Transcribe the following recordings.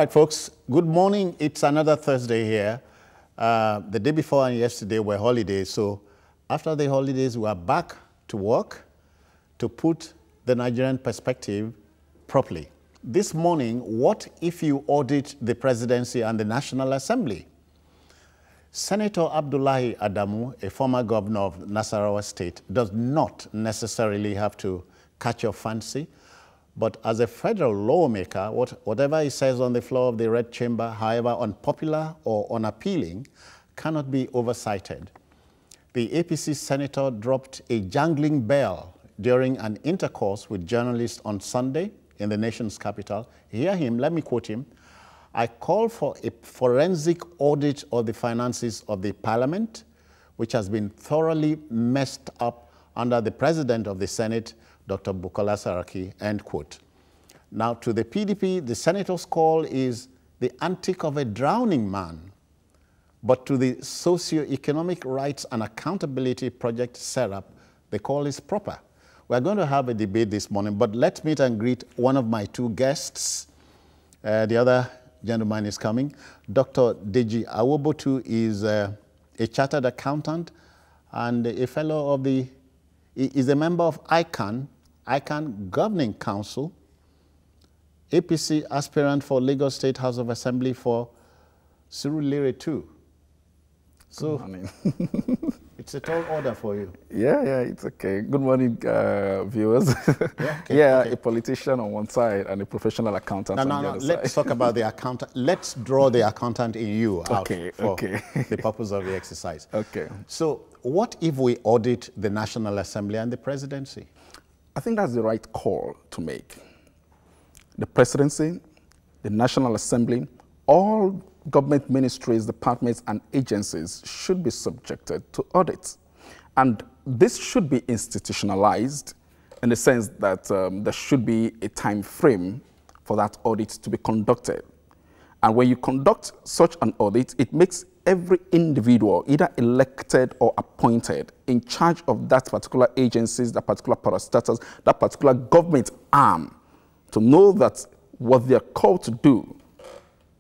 right, folks. Good morning. It's another Thursday here. The day before and yesterday were holidays. So after the holidays, we are back to work to put the Nigerian perspective properly. This morning, what if you audit the presidency and the National Assembly? Senator Abdullahi Adamu, a former governor of Nasarawa State, does not necessarily have to catch your fancy. But as a federal lawmaker, whatever he says on the floor of the Red Chamber, however unpopular or unappealing, cannot be oversighted. The APC senator dropped a jangling bell during an intercourse with journalists on Sunday in the nation's capital. Hear him, let me quote him. "I call for a forensic audit of the finances of the parliament, which has been thoroughly messed up under the president of the Senate, Dr. Bukola Saraki," end quote. Now, to the PDP, the senator's call is the antic of a drowning man. But to the Socio-Economic Rights and Accountability Project, SERAP, the call is proper. We're going to have a debate this morning, but let's meet and greet one of my two guests. The other gentleman is coming. Dr. Deji Awobotu is a chartered accountant and a fellow of the is a member of ICANN Governing Council, APC aspirant for Lagos State House of Assembly for Surulere 2. So, it's a tall order for you. Yeah, it's okay. Good morning, viewers. Okay. A politician on one side and a professional accountant on the other side. Let's talk about the accountant. Let's draw the accountant in you out for the purpose of the exercise. Okay. So, what if we audit the National Assembly and the presidency? I think that's the right call to make. The presidency, the National Assembly, all government ministries, departments, and agencies should be subjected to audit. And this should be institutionalized in the sense that there should be a time frame for that audit to be conducted. And when you conduct such an audit, it makes every individual, either elected or appointed, in charge of that particular agencies, that particular parastatals, that particular government arm, to know that what they're called to do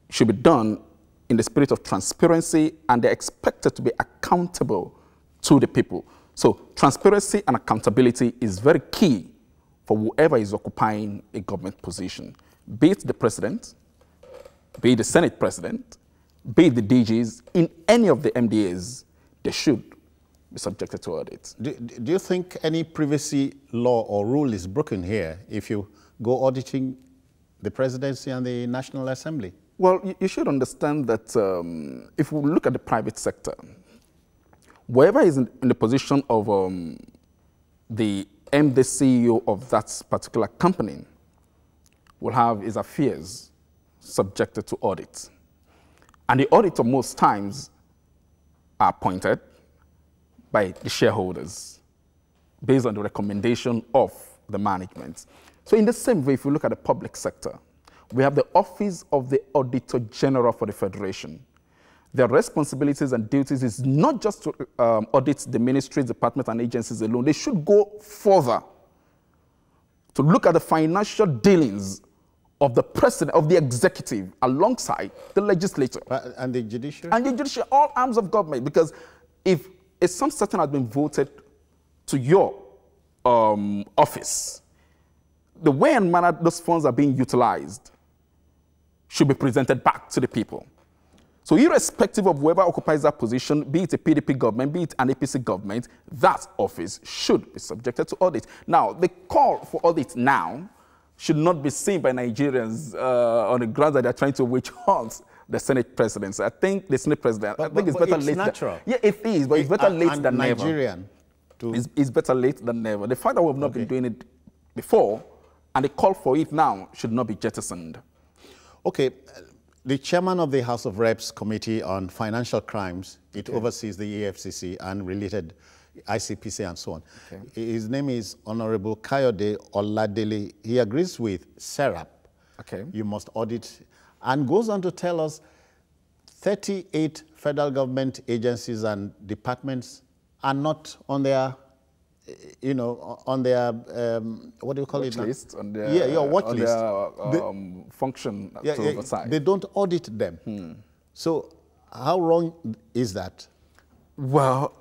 should be done in the spirit of transparency, and they're expected to be accountable to the people. So transparency and accountability is very key for whoever is occupying a government position, be it the president, be it the Senate president, be it the DGs, in any of the MDAs, they should be subjected to audit. Do you think any privacy law or rule is broken here if you go auditing the presidency and the National Assembly? Well, you should understand that if we look at the private sector, whoever is in the position of the MD CEO of that particular company will have his affairs subjected to audit. And the auditor most times are appointed by the shareholders based on the recommendation of the management. So in the same way, if we look at the public sector, we have the Office of the Auditor General for the Federation. Their responsibilities and duties is not just to audit the ministries, departments, and agencies alone. They should go further to look at the financial dealings of the president, of the executive, alongside the legislature. And the judiciary? And the judiciary, all arms of government. Because if a sum certain has been voted to your office, the way and manner those funds are being utilized should be presented back to the people. So irrespective of whoever occupies that position, be it a PDP government, be it an APC government, that office should be subjected to audit. Now, the call for audit now should not be seen by Nigerians on the grounds that they're trying to witch hunt the Senate presidency. I think the Senate president, I think it's better late. Natural. Yeah, it is, but it's better late than never. Nigerian. It's better late than never. The fact that we've not been doing it before, and the call for it now, should not be jettisoned. Okay, the chairman of the House of Reps Committee on Financial Crimes, it oversees the EFCC and related ICPC and so on. His name is Honorable Kayode Oladele. He agrees with SERAP. You must audit, and goes on to tell us 38 federal government agencies and departments are not on their you know, on their, what do you call watch it now? list, on their, yeah, your watch on list. Their, function to oversight. They don't audit them. So how wrong is that? Well,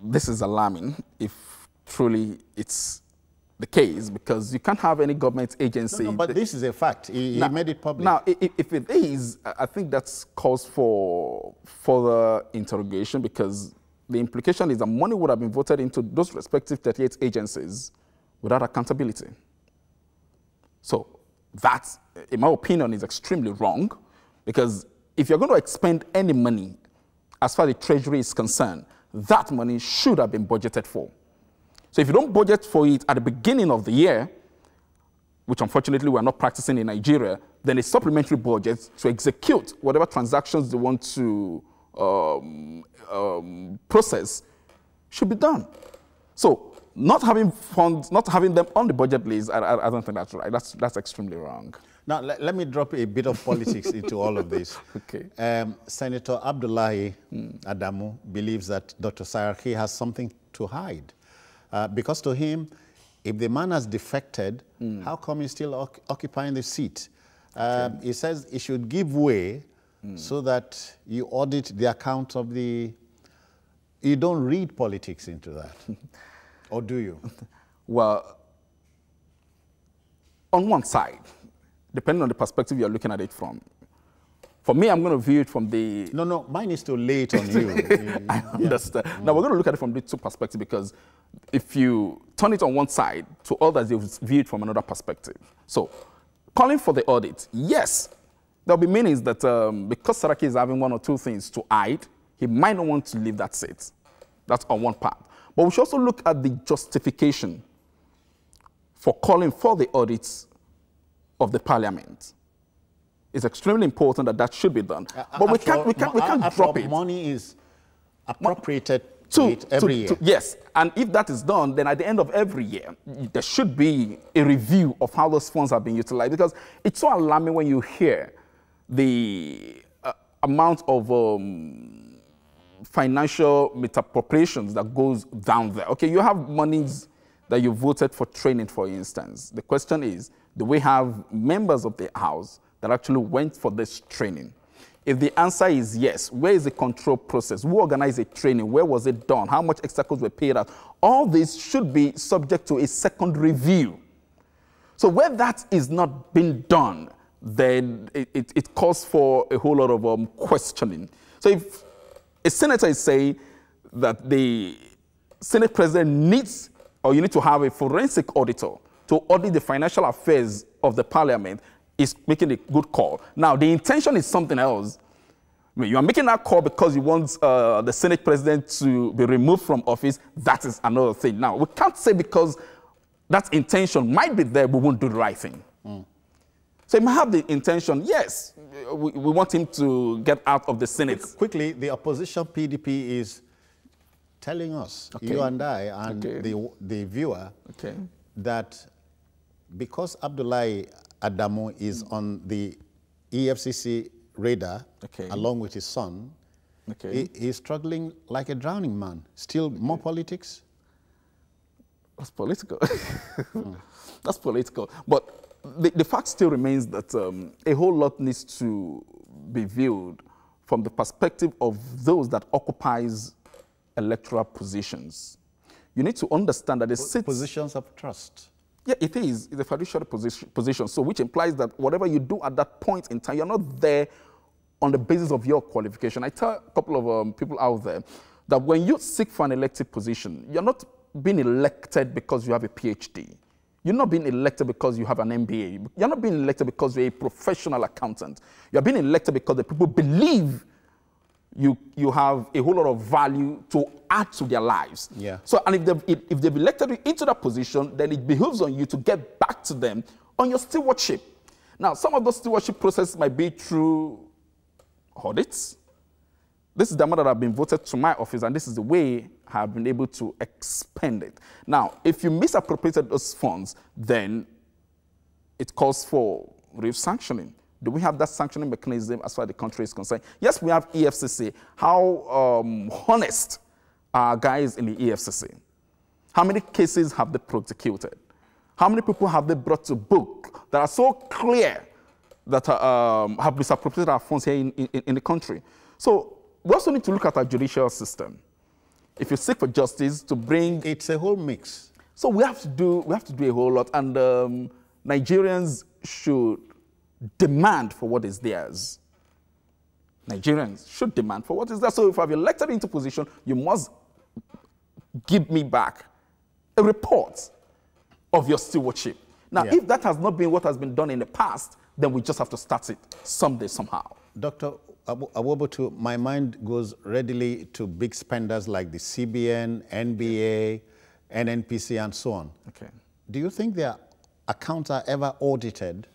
this is alarming if truly it's the case, because you can't have any government agency. No, but this is a fact. He made it public. Now, if it is, I think that's cause for further interrogation, because the implication is that money would have been voted into those respective 38 agencies without accountability. So that, in my opinion, is extremely wrong, because if you're going to expend any money, as far as the Treasury is concerned, that money should have been budgeted for. So if you don't budget for it at the beginning of the year, which unfortunately we're not practicing in Nigeria, then a supplementary budget to execute whatever transactions they want to process should be done. So not having funds, not having them on the budget list, I don't think that's right. That's extremely wrong. Now, let me drop a bit of politics into all of this. Okay. Senator Abdullahi Adamu believes that Dr. Saraki has something to hide. Because to him, if the man has defected, how come he's still occupying the seat? He says he should give way so that you audit the account of the... You don't read politics into that. Or do you? Well, on one side, depending on the perspective you're looking at it from. For me, I'm going to view it from the... No, mine is to lay it on you. I understand. Now, we're going to look at it from the two perspectives, because if you turn it on one side, to others, you view it from another perspective. So, calling for the audit, yes, there'll be meanings that because Saraki is having one or two things to hide, he might not want to leave that seat. That's on one part. But we should also look at the justification for calling for the audits of the parliament. It's extremely important that that should be done. But we can't drop it. Money is appropriated to it every year. Yes, and if that is done, then at the end of every year, there should be a review of how those funds are being utilized, because it's so alarming when you hear the amount of financial misappropriations that goes down there. Okay, you have monies that you voted for training, for instance. The question is, do we have members of the House that actually went for this training? If the answer is yes, where is the control process? Who organized the training? Where was it done? How much extra costs were paid out? All this should be subject to a second review. So where that is not being done, then it calls for a whole lot of questioning. So if a senator is saying that the Senate president needs, or you need to have a forensic auditor to audit the financial affairs of the parliament, is making a good call. Now, the intention is something else. I mean, you are making that call because you want the Senate president to be removed from office. That is another thing. Now, we can't say because that intention might be there, we won't do the right thing. So he might have the intention, yes, we want him to get out of the Senate. Quickly, the opposition PDP is telling us, you and I, and the viewer, that because Abdullahi Adamu is on the EFCC radar, along with his son, he's struggling like a drowning man. Still more politics? That's political. That's political. But the fact still remains that a whole lot needs to be viewed from the perspective of those that occupies electoral positions. You need to understand that the positions of trust. Yeah, it is. It's a fiduciary position, so which implies that whatever you do at that point in time, you're not there on the basis of your qualification. I tell a couple of people out there that when you seek for an elected position, you're not being elected because you have a PhD. You're not being elected because you have an MBA. You're not being elected because you're a professional accountant. You're being elected because the people believe you have a whole lot of value to add to their lives. Yeah. So, and if they've elected you into that position, then it behooves on you to get back to them on your stewardship. Now, some of those stewardship processes might be through audits. This is the amount that I've been voted to my office, and this is the way I have been able to expend it. Now, if you misappropriated those funds, then it calls for real sanctioning. Do we have that sanctioning mechanism as far as the country is concerned? Yes, we have EFCC. How honest are guys in the EFCC? How many cases have they prosecuted? How many people have they brought to book that are so clear that have misappropriated our funds here in the country? So we also need to look at our judicial system. If you seek for justice to bring... It's a whole mix. So we have to do a whole lot, and Nigerians should demand for what is theirs. Nigerians should demand for what is theirs. So if I've elected into position, you must give me back a report of your stewardship. Now, if that has not been what has been done in the past, then we just have to start it someday, somehow. Dr. Awobotu, my mind goes readily to big spenders like the CBN, NBA, NNPC, and so on. Okay. Do you think their accounts are ever audited?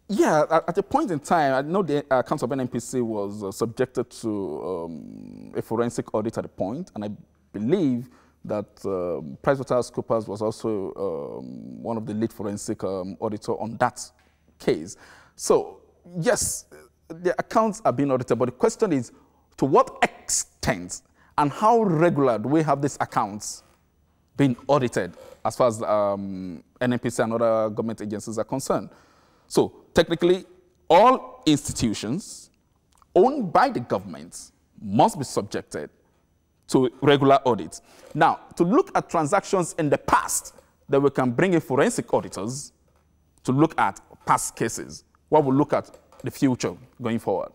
Yeah, at a point in time, I know the accounts of NNPC was subjected to a forensic audit at a point, and I believe that PricewaterhouseCoopers was also one of the lead forensic auditor on that case. So, yes, the accounts are being audited, but the question is, to what extent and how regular do we have these accounts being audited as far as NNPC and other government agencies are concerned? So, technically, all institutions owned by the government must be subjected to regular audits. Now, to look at transactions in the past, that we can bring in forensic auditors to look at past cases, while we look at the future going forward.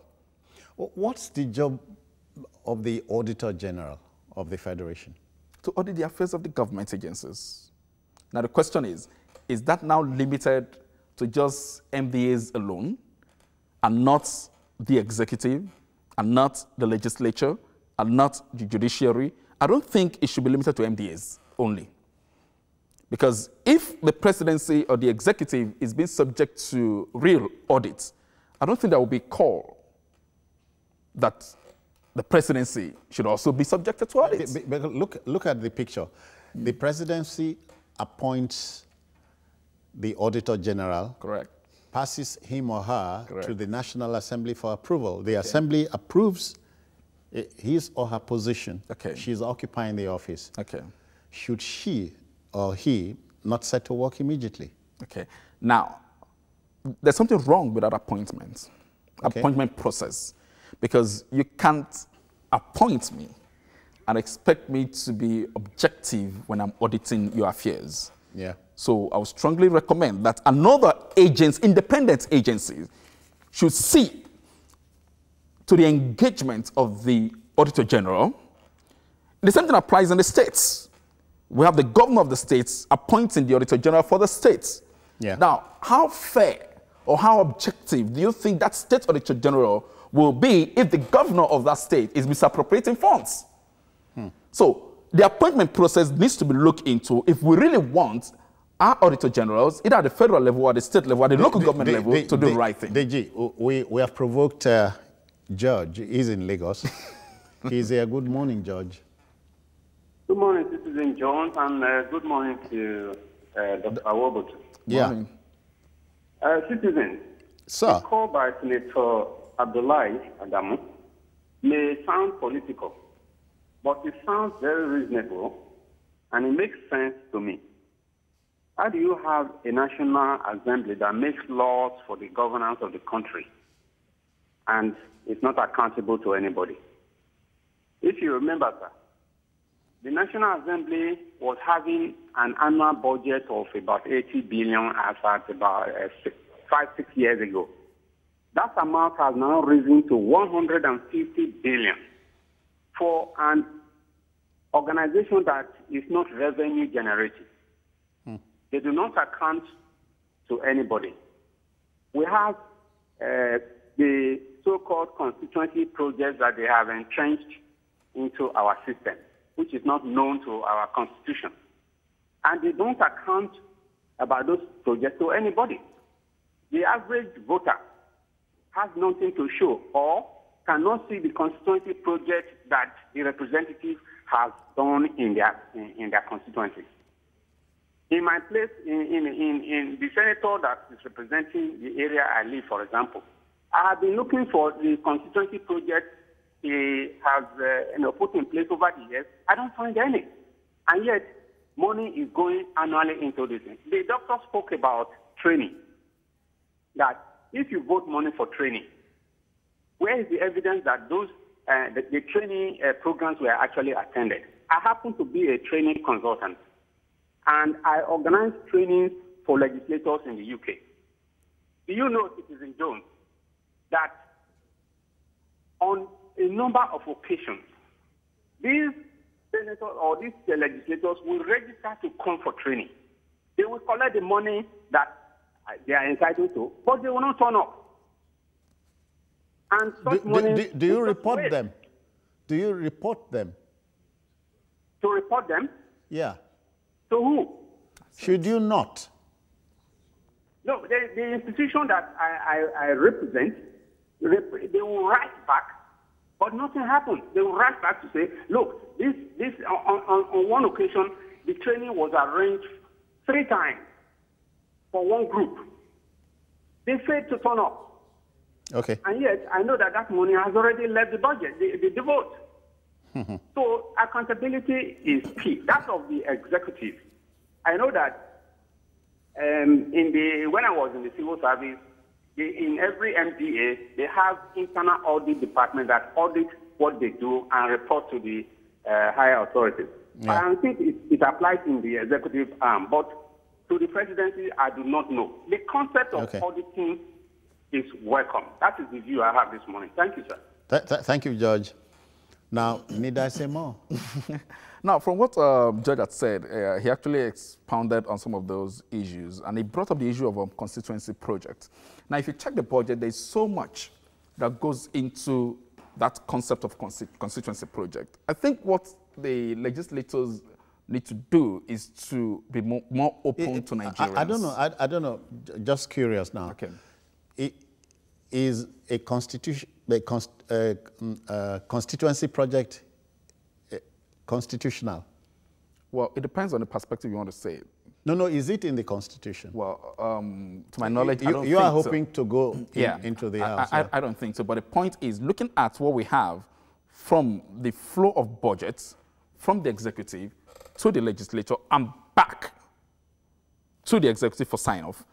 What's the job of the Auditor General of the Federation? To audit the affairs of the government agencies. Now, the question is that now limited to just MDAs alone, and not the executive, and not the legislature, and not the judiciary? I don't think it should be limited to MDAs only. Because if the presidency or the executive is being subject to real audits, I don't think there will be a call that the presidency should also be subjected to audits. But look at the picture. The presidency appoints the Auditor General. Correct. Passes him or her Correct. to the National Assembly for approval. The Assembly approves his or her position. Okay. She's occupying the office. Okay. Should she or he not set to work immediately? Okay. Now, there's something wrong with that appointment process, because you can't appoint me and expect me to be objective when I'm auditing your affairs. Yeah. So I would strongly recommend that another agency, independent agencies, should see to the engagement of the Auditor General. The same thing applies in the states. We have the governor of the states appointing the Auditor General for the states. Yeah. Now, how fair or how objective do you think that state Auditor General will be if the governor of that state is misappropriating funds? So the appointment process needs to be looked into if we really want our Auditor Generals, either at the federal level or at the state level, at the local government level, to do the right thing. Deji, we have provoked George. He's in Lagos. He's here. Good morning, George. Good morning, Citizen Jones, and good morning to Dr. Awobotu. Yeah. Citizen, Sir. the call by Senator Abdullahi Adamu may sound political, but it sounds very reasonable, and it makes sense to me. How do you have a National Assembly that makes laws for the governance of the country and is not accountable to anybody? If you remember, sir, the National Assembly was having an annual budget of about 80 billion as at about 5-6 years ago. That amount has now risen to 150 billion for an organization that is not revenue generating. They do not account to anybody. We have the so-called constituency projects that they have entrenched into our system, which is not known to our constitution. And they don't account about those projects to anybody. The average voter has nothing to show or cannot see the constituency project that the representative has done in their constituency. In my place, in the senator that is representing the area I live, for example, I have been looking for the constituency project he has put in place over the years. I don't find any. And yet, money is going annually into this thing. The doctor spoke about training, that if you vote money for training, where is the evidence that those the training programs were actually attended? I happen to be a training consultant, and I organize trainings for legislators in the UK. Do you know, Citizen Jones, that on a number of occasions, these senators or these legislators will register to come for training. They will collect the money that they are entitled to, but they will not turn up. And such money, do you report them? Do you report them? To report them? Yeah. To who? Should you not? No, the institution that I represent, they will write back, but nothing happens. They will write back to say, look, this on one occasion, the training was arranged 3 times for one group. They failed to turn up. Okay. And yet, I know that that money has already left the budget, the vote. So accountability is key. That of the executive. I know that when I was in the civil service, in every MDA, they have internal audit department that audit what they do and report to the higher authorities. Yeah. I think it applies in the executive arm, but to the presidency, I do not know. The concept of auditing is welcome. That is the view I have this morning. Thank you, sir. Thank you, Judge. Now, need I say more? Now, from what Judge had said, he actually expounded on some of those issues, and he brought up the issue of a constituency project. Now, if you check the budget, there's so much that goes into that concept of constituency project. I think what the legislators need to do is to be more open to Nigerians. I don't know. Just curious now. Okay. Is a constituency project constitutional? Well, it depends on the perspective you want to say it. No, is it in the Constitution? Well, to my knowledge, I don't think you are hoping to go into the House. I don't think so. But the point is, looking at what we have from the flow of budgets, from the executive to the legislature and back to the executive for sign-off,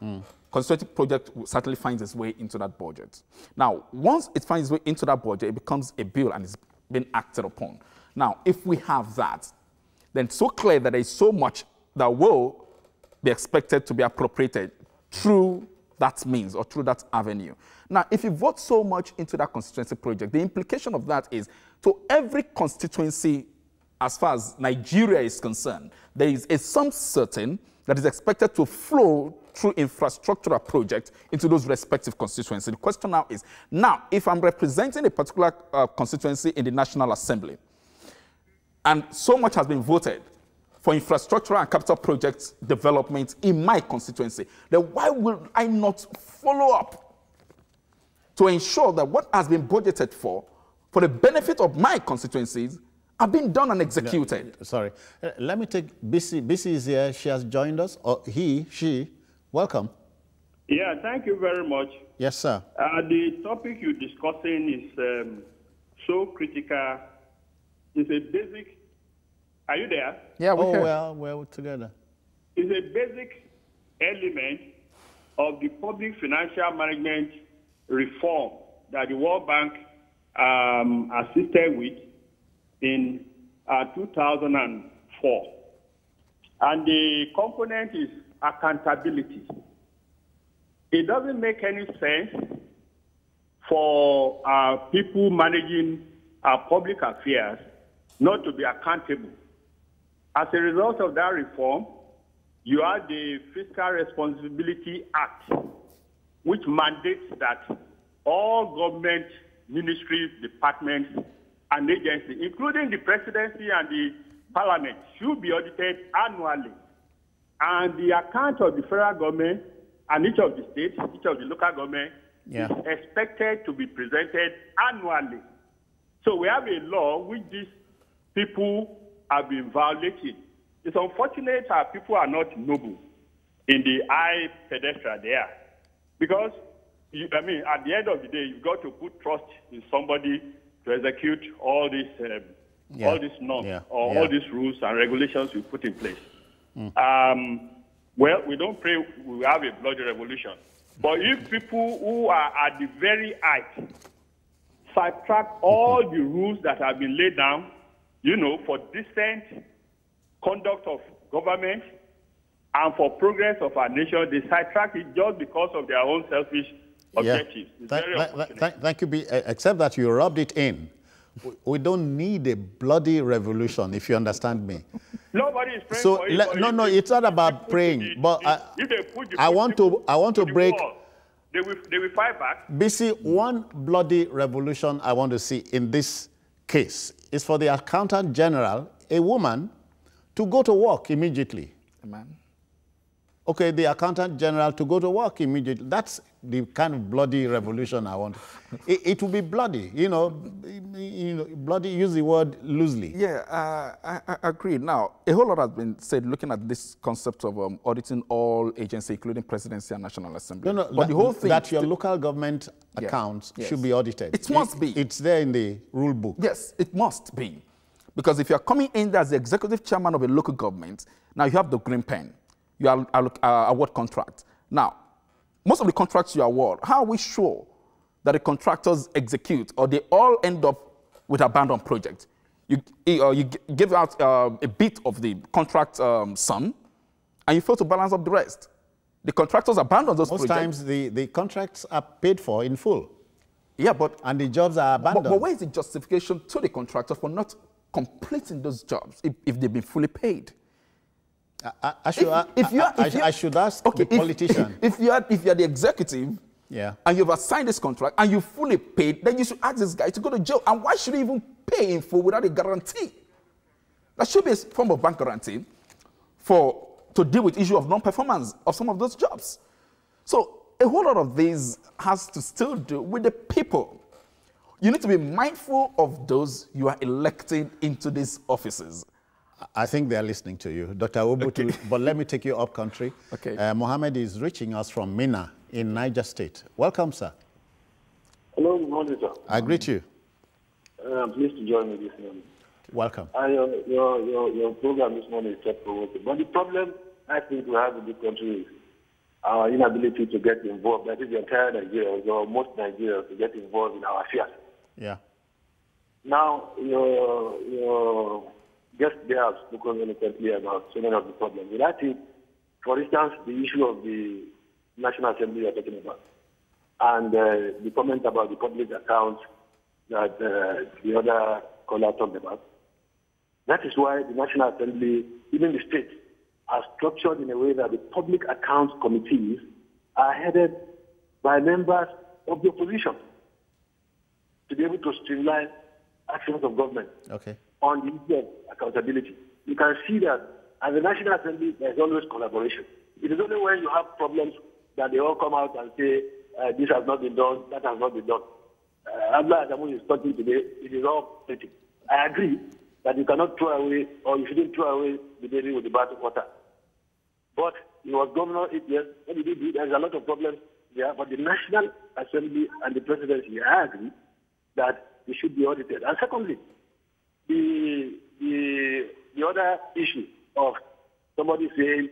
constituency project certainly finds its way into that budget. Now, once it finds its way into that budget, it becomes a bill and it's been acted upon. Now, if we have that, then it's so clear that there is so much that will be expected to be appropriated through that means or through that avenue. Now, if you vote so much into that constituency project, the implication of that is to every constituency, as far as Nigeria is concerned, there is a sum certain that is expected to flow through infrastructural projects into those respective constituencies. The question now is, if I'm representing a particular constituency in the National Assembly, and so much has been voted for infrastructural and capital projects development in my constituency, then why will I not follow up to ensure that what has been budgeted for the benefit of my constituencies are being done and executed? No, sorry. Let me take BC. BC is here. She has joined us. Or she. Welcome. Yeah, thank you very much. Yes, sir. The topic you're discussing is so critical. It's a basic. Are you there? Yeah, we're together. It's a basic element of the public financial management reform that the World Bank assisted with in 2004. And the component is accountability. It doesn't make any sense for people managing our public affairs not to be accountable. As a result of that reform, you have the Fiscal Responsibility Act, which mandates that all government ministries, departments, and agencies, including the presidency and the parliament, should be audited annually. And the account of the federal government and each of the states, each of the local government, is expected to be presented annually. So we have a law which these people have been violating. It's unfortunate that people are not noble in the high pedestal there. Because, at the end of the day, you've got to put trust in somebody to execute all these norms or all these rules and regulations we put in place. well, we don't pray we have a bloody revolution. But if people who are at the very height subtract all the rules that have been laid down, you know, for decent conduct of government and for progress of our nation, they sidetrack it just because of their own selfish objectives. Thank you, except that you rubbed it in. We don't need a bloody revolution, if you understand me. Nobody is praying so for it. No, it's not about praying. But I want to break. Wall, they will fight back. BC, one bloody revolution I want to see in this case is for the Accountant General, a woman, to go to work immediately. Amen. Okay, the Accountant General to go to work immediately. That's the kind of bloody revolution I want. It will be bloody, you know, bloody, use the word loosely. Yeah, I agree. Now, a whole lot has been said looking at this concept of auditing all agencies, including Presidency and National Assembly. No, but the whole thing that your local government accounts should be audited. It must be. It's there in the rule book. Yes, it must be. Because if you're coming in as the executive chairman of a local government, now you have the green pen. You award contract. Now, most of the contracts you award, how are we sure that the contractors execute or they all end up with abandoned projects? You give out a bit of the contract sum and you fail to balance up the rest. The contractors abandon those projects. Most times the contracts are paid for in full. Yeah, but... And the jobs are abandoned. But where is the justification to the contractor for not completing those jobs if they've been fully paid? I should ask the politician. If you are the executive, and you've assigned this contract and you fully paid, then you should ask this guy to go to jail. And why should he even pay in full without a guarantee? There should be a form of bank guarantee to deal with issue of non-performance of some of those jobs. So a whole lot of this has to still do with the people. You need to be mindful of those you are electing into these offices. I think they're listening to you, Dr. Obutu, but let me take you up country. Okay. Mohammed is reaching us from Minna in Niger State. Welcome, sir. Hello, good morning, sir. I greet you. I'm pleased to join me this morning. Welcome. Your program this morning is thought-provoking. But the problem I think we have in this country is our inability to get involved. I think the entire Nigerians, or most Nigerians, to get involved in our affairs. Yeah. Now, your guest there have spoken eloquently about so many of the problems. But I think, for instance, the issue of the National Assembly you are talking about, and the comment about the public accounts that the other caller talked about, that is why the National Assembly, even the state, are structured in a way that the public accounts committees are headed by members of the opposition to be able to streamline actions of government. Okay. On the issue of accountability. You can see that at the National Assembly, there's always collaboration. It is only when you have problems that they all come out and say, this has not been done, that has not been done. Abla Adamu is talking today, it is all petty. I agree that you cannot throw away, or you shouldn't throw away the baby with the bathwater. But he was governor 8 years. What did he do? There's a lot of problems there. But the National Assembly and the Presidency, I agree that they should be audited. And secondly, the other issue of somebody saying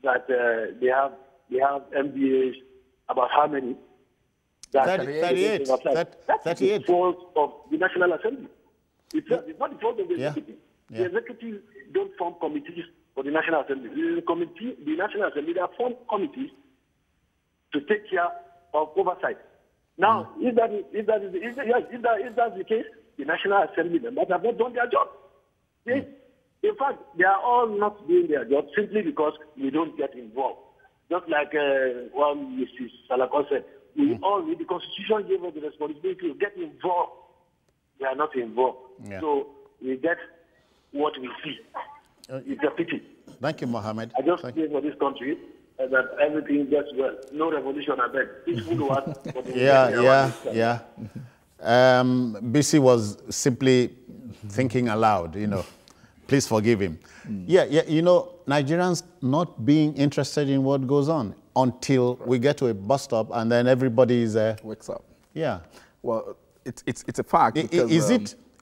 that they have MBAs, about how many? 38. That's the fault of the National Assembly. It's not the fault of the executive. The executive don't form committees for the National Assembly. The National Assembly, they have formed committees to take care of oversight. Now, if that's the case, the National Assembly members have not done their job. In fact, they are all not doing their job simply because we don't get involved. Just like one Mrs. Salako said, we all need, the Constitution gave us the responsibility to get involved. They are not involved. Yeah. So we get what we see. It's a pity. Thank you, Mohammed. I just pray for this country that everything gets well. No revolution, I beg. Peaceful one. Yeah. BC was simply thinking aloud, you know. Please forgive him. Yeah, you know, Nigerians not being interested in what goes on until we get to a bus stop and then everybody is wakes up. Yeah. Well, it's a fact. Because,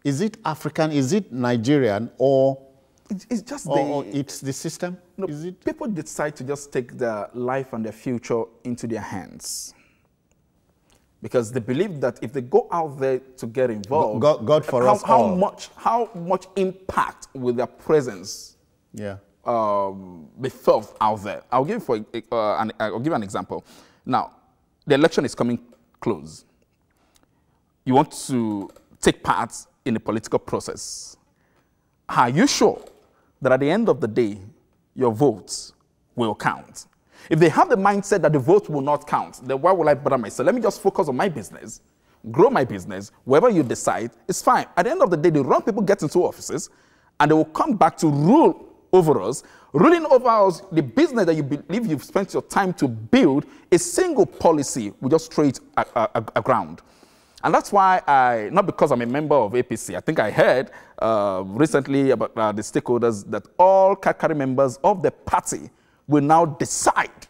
is it African, is it Nigerian, or It's just or it's the system? No, is it? People decide to just take their life and their future into their hands because they believe that if they go out there to get involved, God for us all. How much impact will their presence be felt out there? I'll give an example. Now, the election is coming close. You want to take part in the political process. Are you sure that at the end of the day, your votes will count? If they have the mindset that the vote will not count, then why will I bother myself? Let me just focus on my business, grow my business. Wherever you decide, it's fine. At the end of the day, the wrong people get into offices, and they will come back to rule over us. Ruling over us, the business that you believe you've spent your time to build, a single policy will just throw it aground. And that's why not because I'm a member of APC, I think I heard recently about the stakeholders that all Kakari members of the party will now decide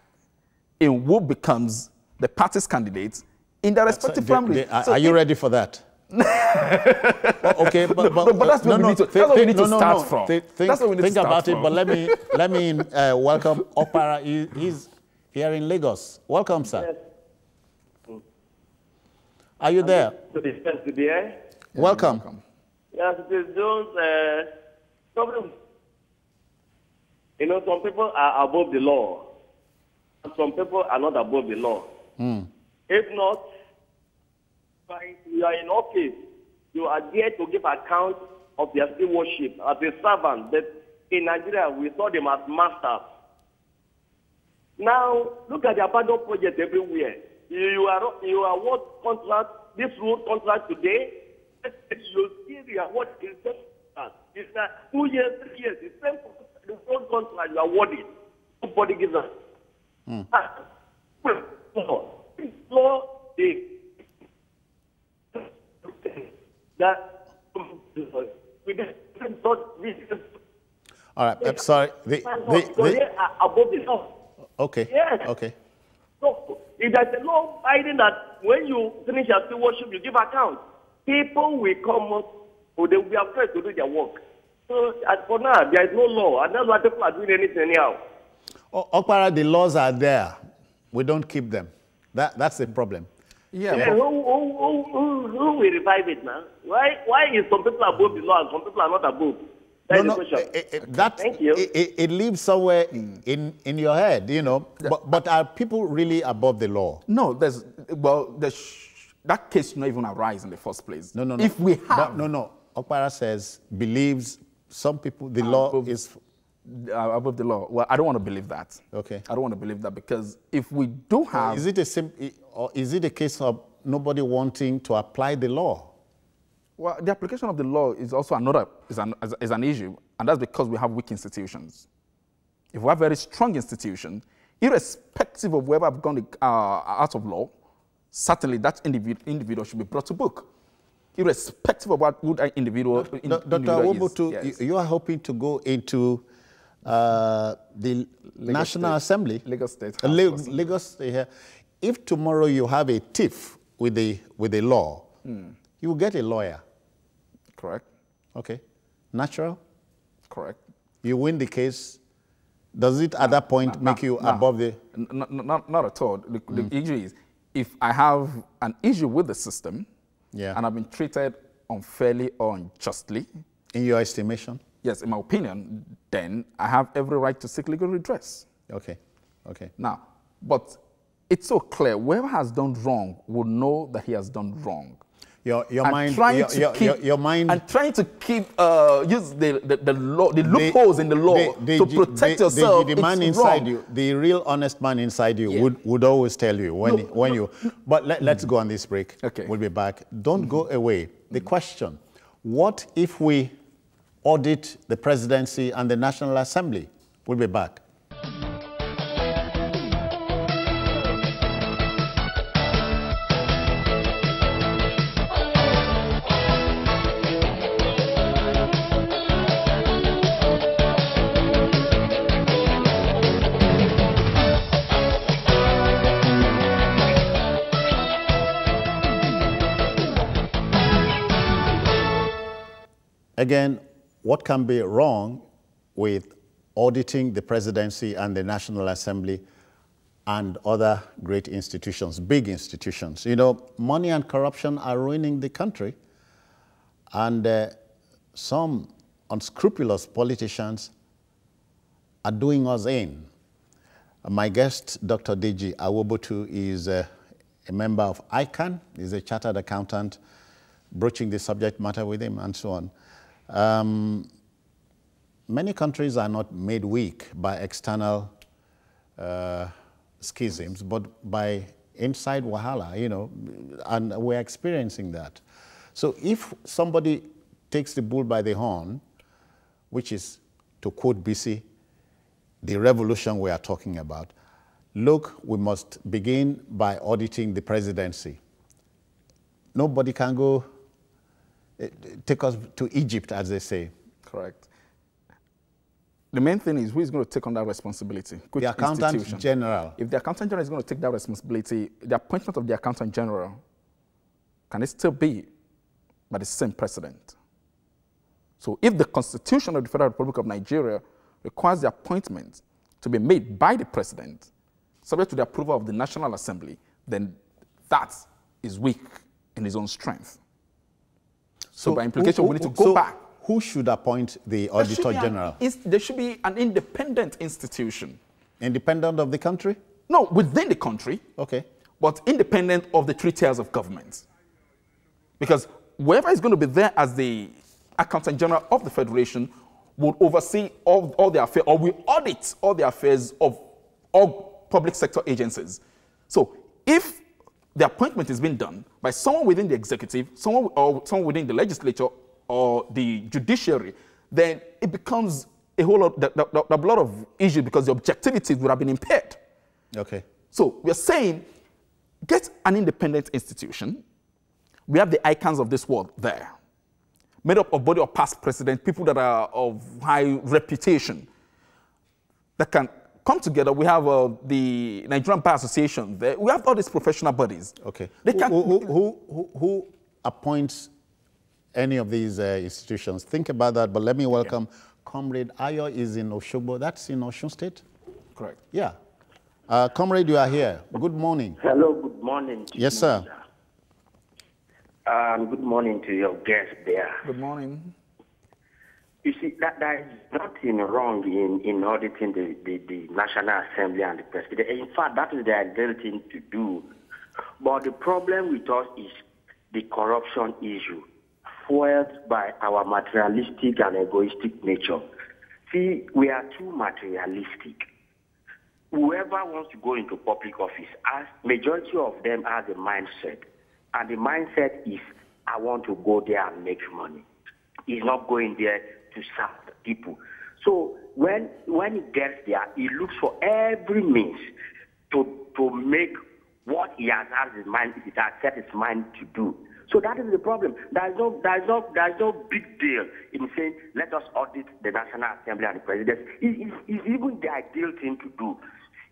in who becomes the party's candidate in their respective families. Are you ready for that? Okay, but that's what we need to start from. Think about it, but let me welcome Opara. He's here in Lagos. Welcome, sir. Yes. Are you there? Welcome. Yes, it is those problems. You know, some people are above the law, and some people are not above the law. If not, you are in office, you are there to give account of their stewardship as a servant. But in Nigeria, we saw them as masters. Now, look at the abandoned project everywhere. You are what contract, this road contract today, you see the award in it's 2 years, 3 years, the same road contract you are awarded. Nobody gives us. All right, I'm sorry. Above the law. Okay. Yes. Okay. So, if there's a law binding that when you finish your stewardship, you give account, people will come up, or they will be afraid to do their work. So, as for now, there is no law, and that's why people are doing anything anyhow. Opara, the laws are there. We don't keep them. That's the problem. Yeah. Who will revive it, man? Why is some people above the law and some people are not above? Thank you. It lives somewhere in your head, you know. But are people really above the law? No, that case should not even arise in the first place. No. If we have... No. Opara says, believes some people, the law is... above the law. Well, I don't want to believe that. Okay. I don't want to believe that because if we do have... Is it a case of nobody wanting to apply the law? Well, the application of the law is also is an issue, and that's because we have weak institutions. If we have very strong institutions, irrespective of whether I've gone out of law, certainly that individual should be brought to book. Irrespective of what that individual Dr. Wobutu, yes. You are hoping to go into the National Assembly. Lagos State. Lagos State here. If tomorrow you have a tiff with the law, you will get a lawyer. Correct. Okay. Natural? Correct. You win the case. Does it at that point make you above the... Not at all. The issue is, if I have an issue with the system, and I've been treated unfairly or unjustly... In your estimation? Yes, in my opinion, then I have every right to seek legal redress. Okay. Now, but it's so clear, whoever has done wrong will know that he has done wrong. Your mind. I'm trying to keep use the law, the loopholes in the law to protect yourself. The man inside you, the real honest man inside you, would always tell you when you. But let's go on this break. Okay, we'll be back. Don't go away. The question: what if we audit the presidency and the National Assembly? We'll be back. Again, what can be wrong with auditing the presidency and the National Assembly and other great institutions, big institutions. You know, money and corruption are ruining the country, and some unscrupulous politicians are doing us in. My guest, Dr. Deji Awobotu, is a member of ICANN. He's a chartered accountant, broaching the subject matter with him and so on. Many countries are not made weak by external schisms, but by inside wahala, you know, and we're experiencing that. So if somebody takes the bull by the horn, which is, to quote BC, the revolution we are talking about, look, we must begin by auditing the presidency. Nobody can go take us to Egypt, as they say. Correct. The main thing is, who is going to take on that responsibility? Which the Accountant General. If the Accountant General is going to take that responsibility, the appointment of the Accountant General, can it still be by the same president? So if the Constitution of the Federal Republic of Nigeria requires the appointment to be made by the president, subject to the approval of the National Assembly, then that is weak in its own strength. So by implication, we need to go back. Who should appoint the Auditor General? There should be an independent institution. Independent of the country? No, within the country. Okay. But independent of the three tiers of government. Because whoever is going to be there as the Accountant General of the Federation will oversee all the affairs, or will audit all the affairs of all public sector agencies. So if the appointment is being done by someone within the executive, someone within the legislature, or the judiciary, then it becomes a whole lot of issues, because the objectivity would have been impaired. Okay. So we're saying, get an independent institution. We have the icons of this world there, made up of body of past presidents, people that are of high reputation, that can come together. We have the Nigerian Bar Association there. We have all these professional bodies. Okay. They can, who appoints any of these institutions? Think about that, but let me welcome Comrade Ayo is in Oshogbo. That's in Osun State? Correct. Yeah. Comrade, you are here. Good morning. Hello, good morning. Yes, sir. Good morning to your guest there. Good morning. You see, there is nothing wrong in auditing the National Assembly and the President. In fact, that is the ideal thing to do. But the problem with us is the corruption issue, fueled by our materialistic and egoistic nature. See, we are too materialistic. Whoever wants to go into public office, majority of them has a mindset. And the mindset is, I want to go there and make money. He's not going there to serve the people. So when he gets there, he looks for every means to make what he has his mind, it has set his mind to do. So that is the problem. There is no big deal in saying, let us audit the National Assembly and the Presidency. It's even the ideal thing to do.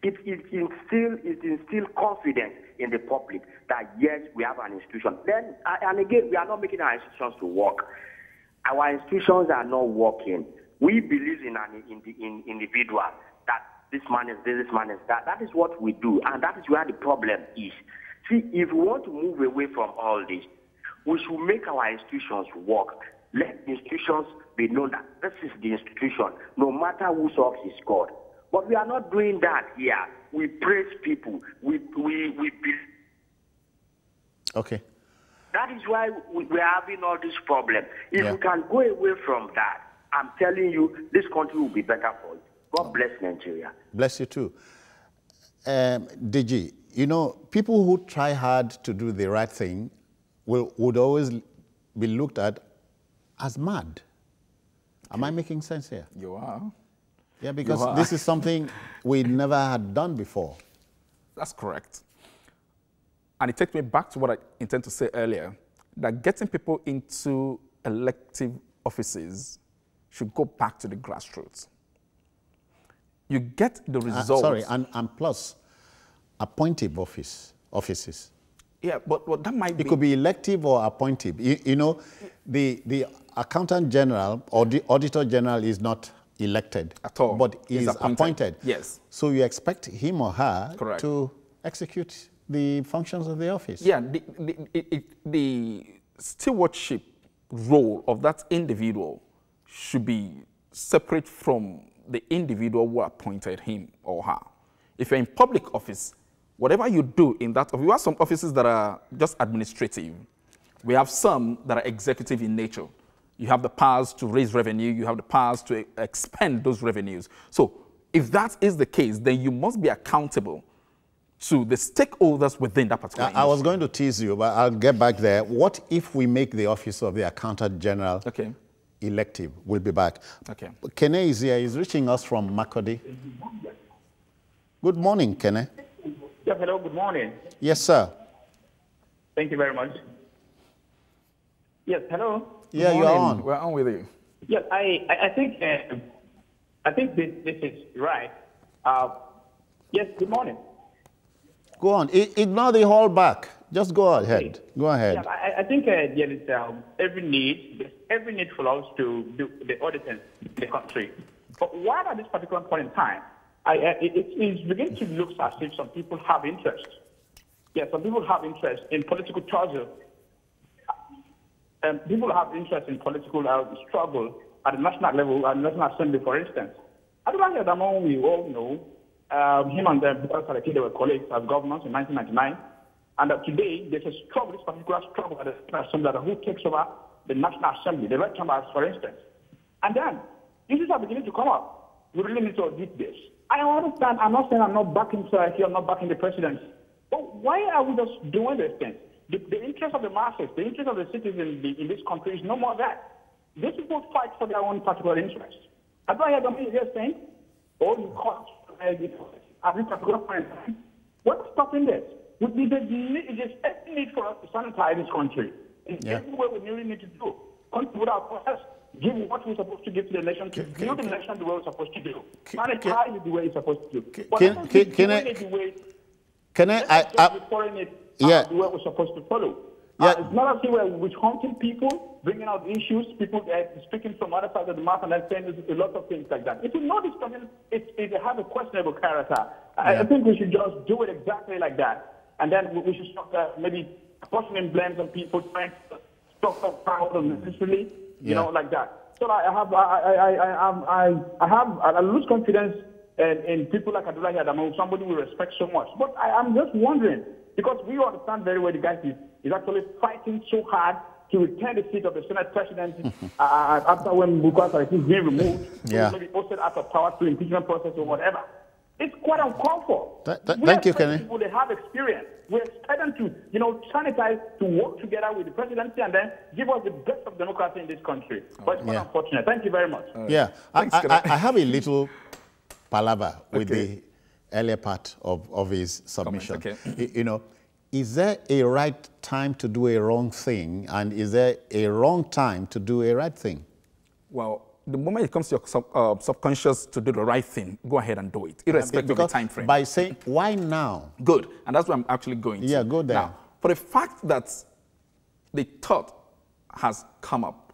It instills confidence in the public that, yes, we have an institution. Then, and again, we are not making our institutions to work. Our institutions are not working. We believe in an individual, that this man is this man is that. That is what we do, and that is where the problem is. See, if we want to move away from all this, we should make our institutions work. Let institutions be known that this is the institution, no matter whose socks is God. But we are not doing that here. We praise people. We believe. Okay. That is why we are having all this problem. If we can go away from that, I'm telling you, this country will be better for it. God bless Nigeria. Bless you too. DG, you know, people who try hard to do the right thing would always be looked at as mad. Am I making sense here? You are. Yeah, because this is something we never had done before. That's correct. And it takes me back to what I intend to say earlier, that getting people into elective offices should go back to the grassroots. You get the results. Sorry, and plus, appointive offices. Yeah, but that might be... It could be elective or appointive. You know, the Accountant General or the Auditor General is not elected at all, but is appointed. Yes. So you expect him or her Correct. to execute the functions of the office. Yeah, the stewardship role of that individual should be separate from the individual who appointed him or her. If you're in public office, whatever you do in that office, we have some offices that are just administrative. We have some that are executive in nature. You have the powers to raise revenue. You have the powers to expend those revenues. So if that is the case, then you must be accountable to the stakeholders within that particular industry. I was going to tease you, but I'll get back there. What if we make the office of the Accountant General elective? We'll be back. Okay. Kene is here. He's reaching us from Makurdi. Good morning, Kene. Yes, hello, good morning. Yes, sir. Thank you very much. Yes, hello. Yeah, you're on. We're on with you. Yes, I think this is right. Yes, good morning. Go on. Ignore the whole back. Just go ahead. Okay. Go ahead. Yeah, I think there is every need for us to do the auditing in the country. But why at this particular point in time, it's beginning to look as if some people have interest. Yeah, some people have interest in political struggle. People have interest in political struggle at the national level, at the National Assembly, for instance. I don't know that we all know. Him and Bukar Saraki, they were colleagues as governors in 1999. And today, there's a struggle, this particular struggle at the National Assembly, who takes over the National Assembly, the red chambers, for instance. And then, issues are beginning to come up. We really need to audit this. I understand, I'm not saying I'm not backing Saraki, I'm not backing the presidency. But why are we just doing this thing? The interest of the masses, the interest of the citizens in this country is no more that. These people fight for their own particular interests. I don't hear them here saying, oh, you can't. At this particular point in time, what's stopping this? There's every need for us to sanitize this country. In every way we really need to do. Contribute our process, give what we're supposed to give to the nation, to build the nation the way we're supposed to do. Sanitize it the way it's supposed to do. The way we're supposed to follow. It's not as if we're witch-hunting people, bringing out issues, people speaking from other sides of the mouth and then saying a lot of things like that. If you know this person, it has a questionable character. I think we should just do it exactly like that. And then we should stop maybe apportioning blames on people trying to stop up power unnecessarily, you know, like that. So I lose confidence in people like Abdullahi Adamu, somebody we respect so much. But I'm just wondering, because we understand very well the guy is actually fighting so hard to retain the seat of the Senate presidency after when Bukar Saraki is being removed, maybe posted out of power through impeachment process or whatever. It's quite uncalled for. Thank you, Kenny. People, they have experience. We expect them to, sanitize, to work together with the presidency and then give us the best of democracy in this country. But it's quite unfortunate. Thank you very much. I have a little palaver with the earlier part of his submission. Is there a right time to do a wrong thing, and is there a wrong time to do a right thing? Well, the moment it comes to your subconscious to do the right thing, go ahead and do it, irrespective of the time frame. By saying, why now? Good, and that's where I'm actually going to. Yeah, go there. Now, for the fact that the thought has come up,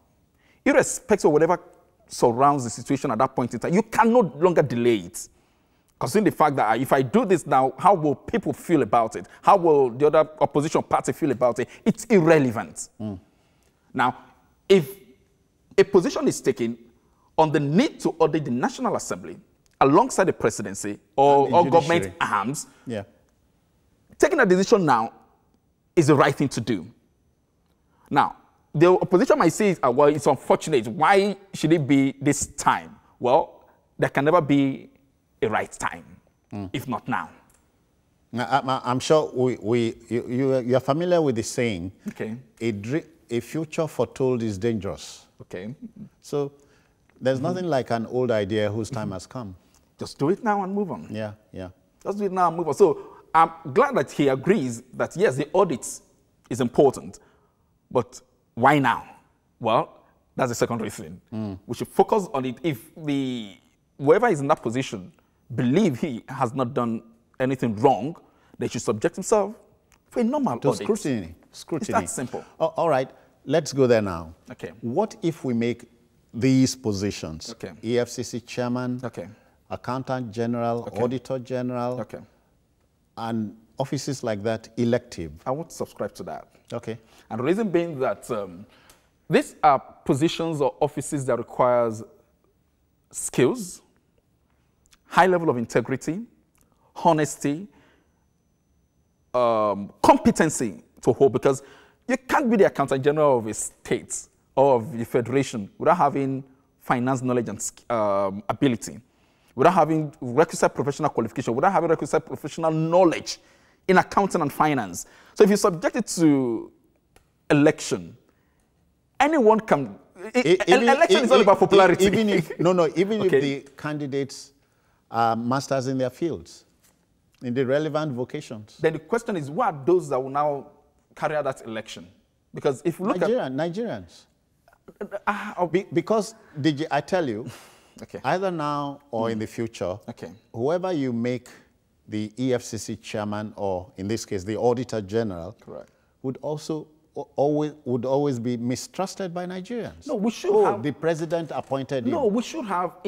irrespective of whatever surrounds the situation at that point in time, you can no longer delay it. Considering the fact that if I do this now, how will people feel about it? How will the other opposition party feel about it? It's irrelevant. Now, if a position is taken on the need to audit the National Assembly alongside the presidency or government arms, taking a decision now is the right thing to do. Now, the opposition might say, well, it's unfortunate. Why should it be this time? Well, there can never be a right time, if not now. Now, I'm sure you're familiar with the saying, a future foretold is dangerous. So there's nothing like an old idea whose time has come. Just do it now and move on. Yeah. Just do it now and move on. So I'm glad that he agrees that, yes, the audit is important, but why now? Well, that's a secondary thing. We should focus on it. If whoever is in that position believe he has not done anything wrong, they should subject himself for a normal audit. Scrutiny. It's that simple. All right, let's go there now. Okay. What if we make these positions, okay. EFCC chairman, okay. accountant general, okay. auditor general, okay. and offices like that elective? I won't subscribe to that. Okay. And the reason being that these are positions or offices that requires skills, high level of integrity, honesty, competency to hold, because you can't be the accountant general of a state or of the federation without having finance knowledge and ability, without having requisite professional qualification, without having requisite professional knowledge in accounting and finance. So if you subject it to election, anyone can. Election is all about popularity. Even if if okay. the candidates are masters in their fields, in the relevant vocations. Then the question is, what are those that will now carry out that election? Because if you look at Nigerians, because I tell you, okay. either now or in the future, okay. whoever you make the EFCC chairman, or in this case the Auditor General, correct, would always be mistrusted by Nigerians. No, we should have the president appointed him. No, we should have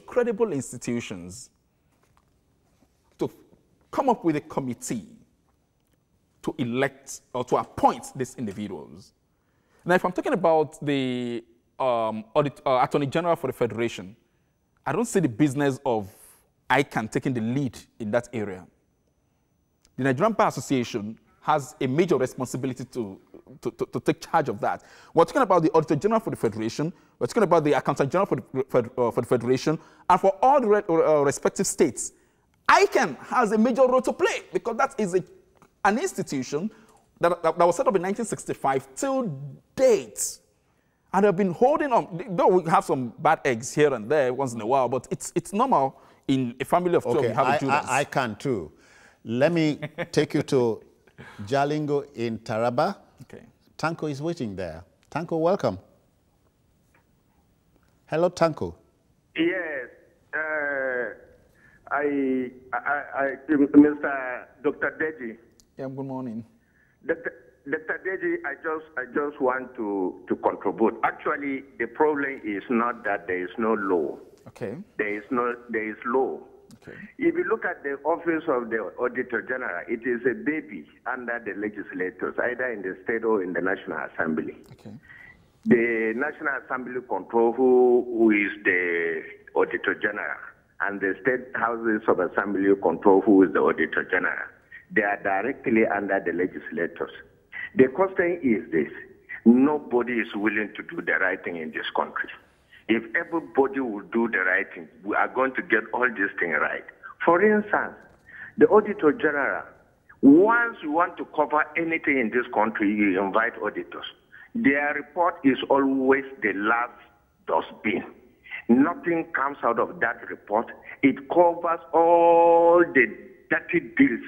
credible institutions to come up with a committee to elect or to appoint these individuals. Now, if I'm talking about the Attorney General for the Federation, I don't see the business of ICANN taking the lead in that area. The Nigerian Bar Association has a major responsibility to take charge of that. We're talking about the Auditor General for the Federation, we're talking about the Accountant General for the Federation, and for all the respective states. ICANN has a major role to play, because that is an institution that was set up in 1965 till date. And they've been holding on, though we have some bad eggs here and there once in a while, but it's normal in a family of 12 okay, you have a Judas. I can too. Let me take you to Jalingo in Taraba. Okay. Tanko is waiting there. Tanko, welcome. Hello, Tanko. Yes. Mr. Dr. Deji. Yeah, good morning. Dr. Deji, I just want to contribute. Actually, the problem is not that there is no law. Okay. There is law. Okay. If you look at the office of the Auditor General, it is a baby under the legislators, either in the state or in the National Assembly. Okay. The National Assembly control who is the Auditor General, and the state houses of assembly control who is the Auditor General. They are directly under the legislators. The question is this: nobody is willing to do the right thing in this country. If everybody will do the right thing, we are going to get all these things right. For instance, the Auditor General, once you want to cover anything in this country, you invite auditors. Their report is always the last dustbin. Nothing comes out of that report. It covers all the dirty deals.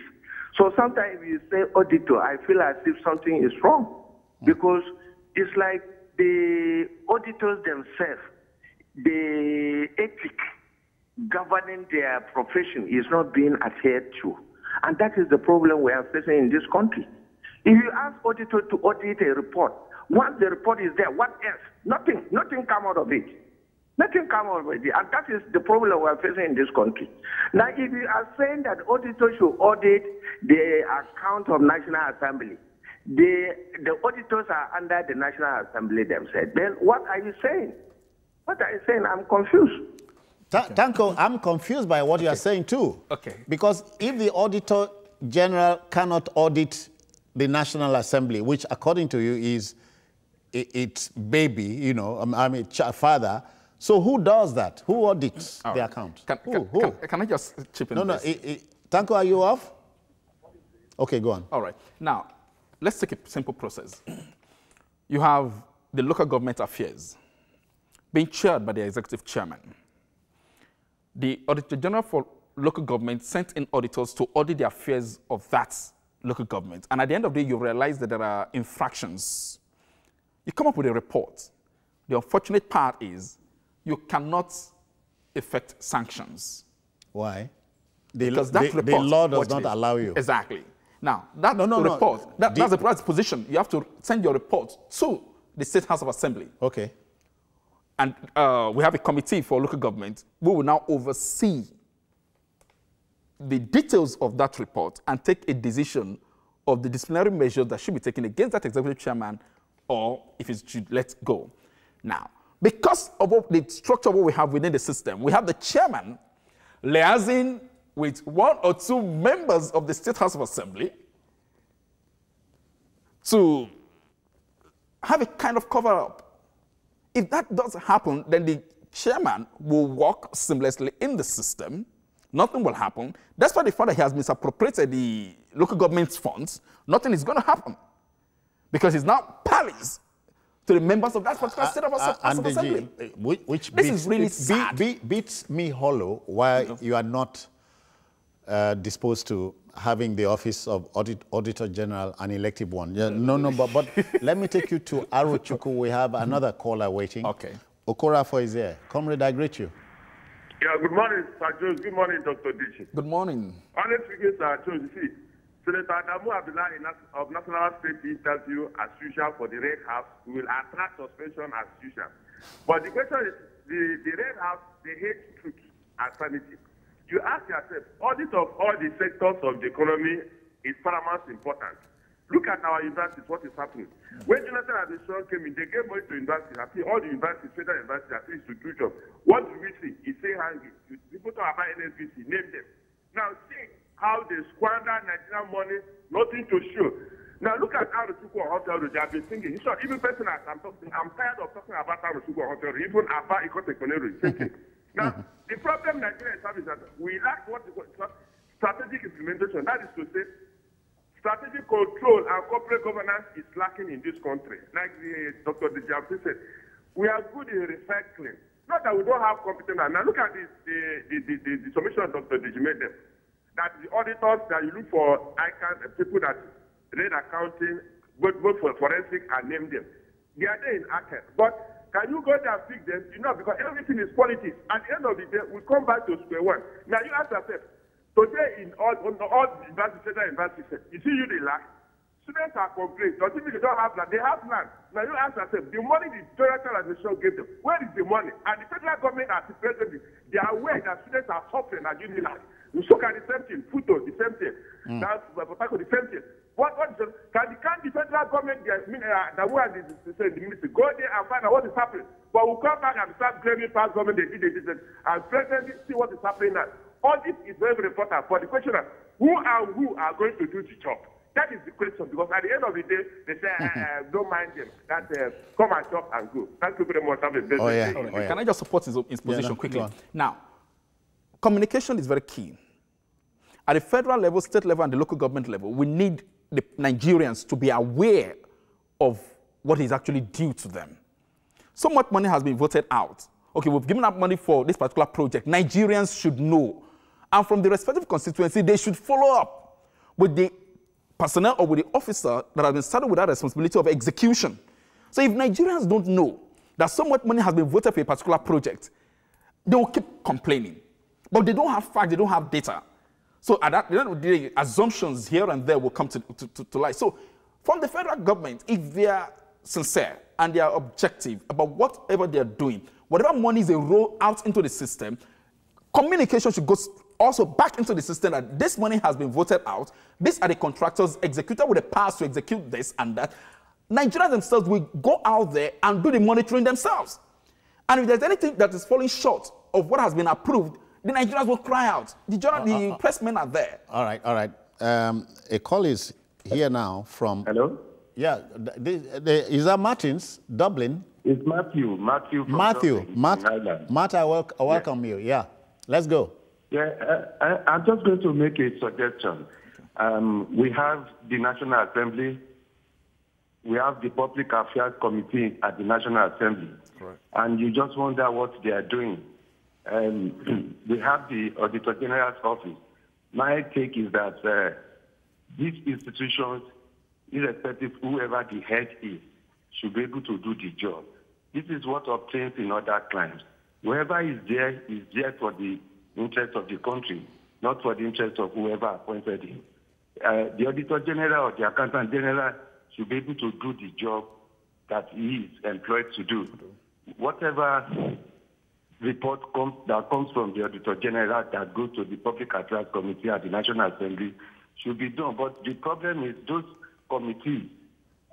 So sometimes you say auditor, I feel as if something is wrong, because it's like the auditors themselves, the ethic governing their profession is not being adhered to. And that is the problem we are facing in this country. If you ask auditor to audit a report, once the report is there, what else? Nothing come out of it. Nothing come out of it. And that is the problem we are facing in this country. Now, if you are saying that auditors should audit the account of National Assembly, the auditors are under the National Assembly themselves, then what are you saying? What are you saying? I'm confused. Tanko, I'm confused by what you are saying too. Okay. Because if the Auditor General cannot audit the National Assembly, which according to you is its baby, you know, father, so who does that? Who audits the account? Can I just chip in this? Tanko, are you off? Okay, go on. All right. Now, let's take a simple process. You have the local government affairs being chaired by the executive chairman. The Auditor General for local government sent in auditors to audit the affairs of that local government. And at the end of the day, you realize that there are infractions. You come up with a report. The unfortunate part is you cannot effect sanctions. Why? Because that report, the law does not allow you. Exactly. Now, that report, that's the right position. You have to send your report to the State House of Assembly. Okay. And we have a committee for local government. We will now oversee the details of that report and take a decision of the disciplinary measures that should be taken against that executive chairman, or if it should let go. Now, because of the structure of what we have within the system, we have the chairman liaising with one or two members of the State House of Assembly to have a kind of cover-up. If that does happen, then the chairman will work seamlessly in the system. Nothing will happen. That's why the fact that he has misappropriated the local government's funds, nothing is going to happen. Because he's now palace to the members of that particular State of Assembly. Which this is really sad. Beats me hollow why you are not disposed to having the office of Auditor General an elective one. Yeah, no, but let me take you to Arochukwu. We have another caller waiting. Okay. Okorafor is here. Comrade, I greet you. Yeah, good morning, Sir Jones. Good morning, Dr. Dichi. Good morning. Honestly, Sir Jones, you see, Senator Adamu Abdullahi of National State interview as usual for the Red House will attract suspension as usual. But the question is, the Red House, they hate truth and sanity. You ask yourself, audit of all the sectors of the economy is paramount important. Look at our universities, what is happening. When Jonathan administration came in, they gave money to universities. I think all the universities, federal universities, at least to do jobs. What do we see? It's say hanging. People talk about NSBC, name them. Now see how they squander Nigerian money, nothing to show. Now look at how the Arochukwu Hotel they have been thinking. In short, even personally, I'm tired of talking about Arochukwu Hotel, even Aba Ikotekonero, same thing. Now, the problem Nigeria is that we lack what is called strategic implementation. That is to say, strategic control and corporate governance is lacking in this country. Like Dr. Dijampi said, we are good in recycling. Not that we don't have competence. Now look at the submission Dr. Dij made them. That the auditors that you look for icons, people that read accounting, both for forensic and name them. They are there in ACAD. But can you go there and pick them? You know, because everything is politics. At the end of the day, we come back to square one. Now you ask yourself, today in all universities, you see they lack. Students are complaining. Don't you think they don't have land? They have land. Now you ask yourself, the money the Jonathan administration gave them, where is the money? And the federal government as the president, they are aware that students are suffering at Unilag. You look at the same thing, Futo, the same thing. That's Potako, the same thing. What is it? Can the federal government, the ministry, go there and find out what is happening? But we'll come back and start blaming past government, they did this, and president see what is happening now. All this is very, very important. But the question is, who are going to do the job? That is the question, because at the end of the day, they say, don't mind them. That come and chop and go. Thank you very much. Have a blessed day. Can I just support his position quickly? Now, communication is very key. At the federal level, state level, and the local government level, we need the Nigerians to be aware of what is actually due to them. So much money has been voted out. Okay, we've given up money for this particular project. Nigerians should know. And from the respective constituency, they should follow up with the personnel or with the officer that has been saddled with that responsibility of execution. So if Nigerians don't know that so much money has been voted for a particular project, they will keep complaining. But they don't have facts, they don't have data. So at that, the assumptions here and there will come to light. So from the federal government, if they are sincere and they are objective about whatever they are doing, whatever monies they roll out into the system, communication should go also back into the system that this money has been voted out. These are the contractors executed with the powers to execute this and that. Nigerians themselves will go out there and do the monitoring themselves. And if there's anything that is falling short of what has been approved, the Nigerians will cry out. The pressmen are there. All right. A call is here now from... Hello? Yeah, is that Martins, Dublin? It's Matthew. Matthew. I welcome you. Yeah, let's go. Yeah, I'm just going to make a suggestion. We have the National Assembly. We have the Public Affairs Committee at the National Assembly. Correct. And you just wonder what they are doing. We have the Auditor General's office. My take is that these institutions, irrespective of whoever the head is, should be able to do the job. This is what obtains in other crimes. Whoever is there for the interest of the country, not for the interest of whoever appointed him. The Auditor General or the Accountant General should be able to do the job that he is employed to do. whatever report that comes from the Auditor General that goes to the Public Affairs Committee at the National Assembly should be done. But the problem is those committees,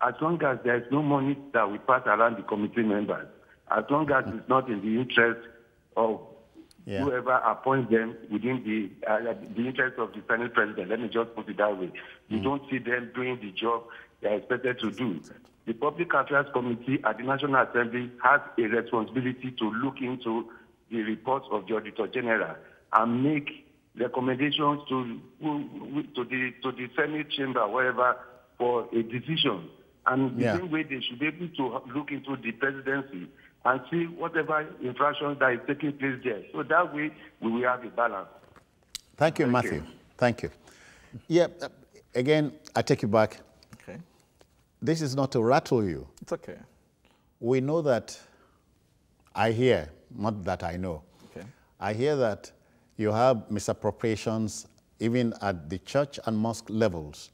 as long as there is no money that we pass around the committee members, as long as it's not in the interest of whoever appoints them within the interest of the Senate President, let me just put it that way, you don't see them doing the job they are expected to do. The Public Affairs Committee at the National Assembly has a responsibility to look into the reports of the Auditor General and make recommendations to the Senate chamber, whatever, for a decision. And the same way they should be able to look into the presidency and see whatever infractions that is taking place there. So that way we will have a balance. Thank you, Matthew. Thank you. Yeah, again, I take you back. Okay. This is not to rattle you. It's okay. We know that, I hear, not that I know, I hear that you have misappropriations even at the church and mosque levels.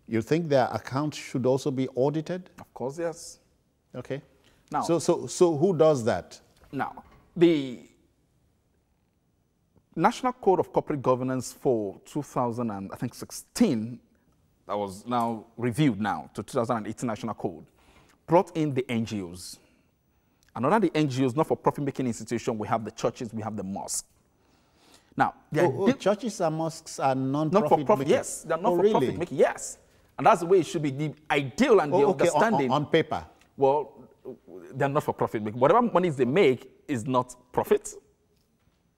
You think their accounts should also be audited? Of course, yes. Okay. Now, so who does that? Now, the National Code of Corporate Governance for 2016, that was now reviewed now to 2018 National Code, brought in the NGOs. And under the NGOs, not-for-profit making institution, we have the churches, we have the mosques. Now, churches and mosques are non-profit making? Yes, they're not-for-profit making, yes. And that's the way it should be, the ideal and the understanding. On paper? Well, they're not for profit making. Whatever monies they make is not profit.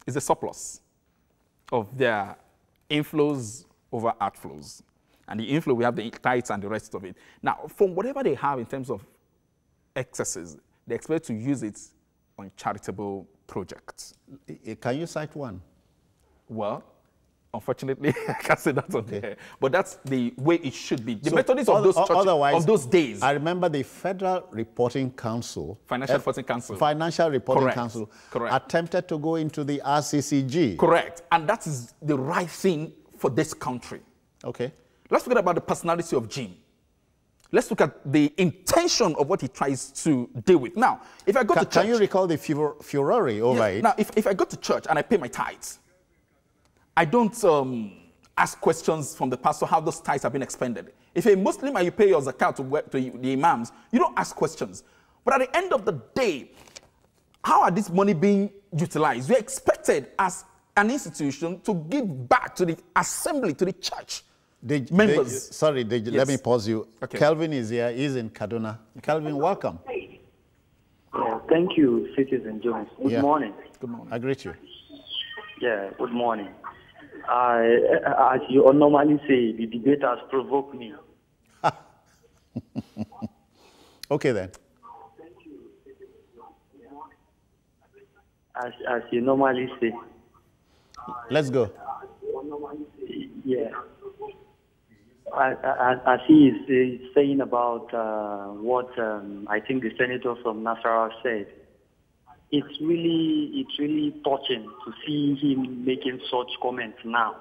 It's a surplus of their inflows over outflows. And the inflow, we have the tithes and the rest of it. Now, from whatever they have in terms of excesses, they expect to use it on charitable projects. Can you cite one? Well, unfortunately, I can't say that on there. But that's the way it should be. The Methodists of those churches, of those days. I remember the Federal Reporting Council. Financial Reporting Council. Financial Reporting Council. Attempted to go into the RCCG. Correct. And that is the right thing for this country. Okay. Let's forget about the personality of Jim. Let's look at the intention of what he tries to deal with. Now, if I go to church... Can you recall the furore over it? Now, if I go to church and I pay my tithes, I don't ask questions from the pastor how those tithes have been expended. If you're a Muslim and you pay your zakat to the imams, you don't ask questions. But at the end of the day, how are this money being utilized? You're expected as an institution to give back to the assembly, to the church members. Let me pause you. Okay. Kelvin is here. He's in Kaduna. Kelvin, welcome. Thank you, Citizen Jones. Good morning. Good morning. I greet you. Yeah, good morning. As you normally say, the debate has provoked me. Okay, then. As you normally say. Let's go. Yeah. As he is saying about what I think the senator from Nasarawa said, it's really touching to see him making such comments now.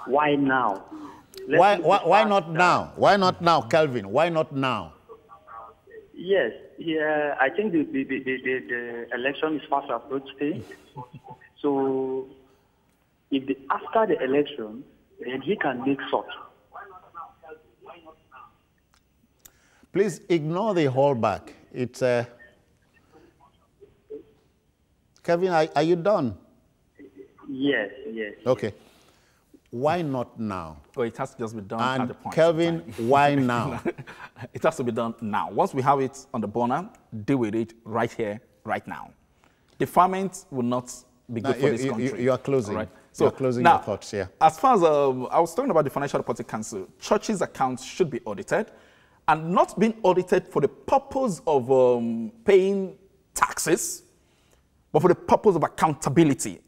Why now? Why not now? Why not now, Kelvin? Why not now? Yes, yeah. I think the election is fast approaching. So, after the election, then he can make such. Please ignore the holdback. It's Kevin, are you done? Yes. Okay. Why not now? Oh, it has to just be done and at the point. Kelvin, why now? It has to be done now. Once we have it on the burner, deal with it right here, right now. Deferment will not be good for this country. You are closing. Right? So you're closing your thoughts, yeah. As far as I was talking about the Financial Reporting Council, churches' accounts should be audited and not being audited for the purpose of paying taxes, but for the purpose of accountability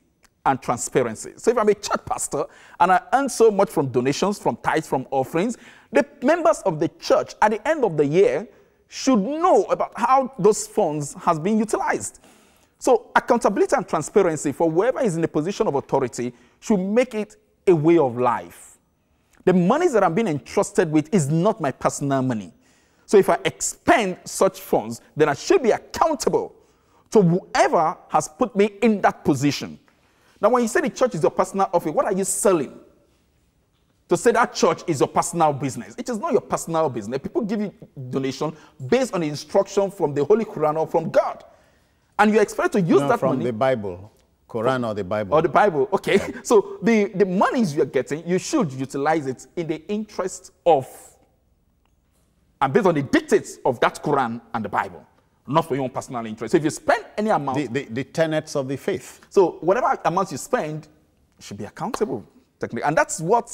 and transparency. So if I'm a church pastor and I earn so much from donations, from tithes, from offerings, the members of the church at the end of the year should know about how those funds has been utilized. So accountability and transparency for whoever is in a position of authority should make it a way of life. The monies that I'm being entrusted with is not my personal money. So if I expend such funds, then I should be accountable to whoever has put me in that position. Now, when you say the church is your personal office, what are you selling? To say that church is your personal business. It is not your personal business. People give you donation based on the instruction from the Holy Quran or from God. And you expect to use that from money. From the Bible. Quran or the Bible. Or the Bible, okay. Yeah. So the monies you're getting, you should utilize it in the interest of, and based on the dictates of that Quran and the Bible, not for your own personal interest. So if you spend any amount. The tenets of the faith. So whatever amount you spend should be accountable, technically. And that's what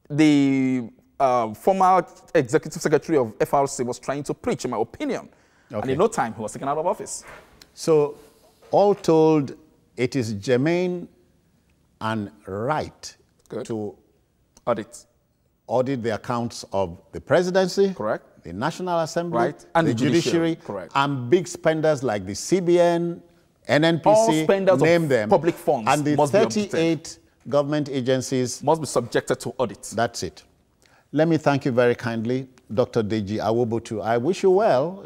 the former executive secretary of FRC was trying to preach, in my opinion. Okay. And in no time, he was taken out of office. So all told, it is germane and right to audit the accounts of the presidency, correct, the National Assembly, right, and the judiciary, correct, and big spenders like the CBN, NNPC, all spenders name of them, public funds, and the 38 government agencies must be subjected to audit. That's it. Let me thank you very kindly, Dr. Deji Awobotu. I wish you well.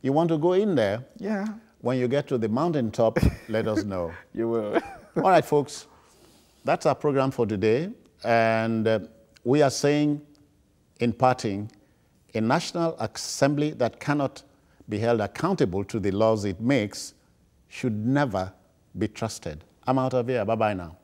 You want to go in there? Yeah. When you get to the mountaintop, let us know. You will. All right, folks. That's our program for today. And we are saying, in parting, a National Assembly that cannot be held accountable to the laws it makes should never be trusted. I'm out of here. Bye-bye now.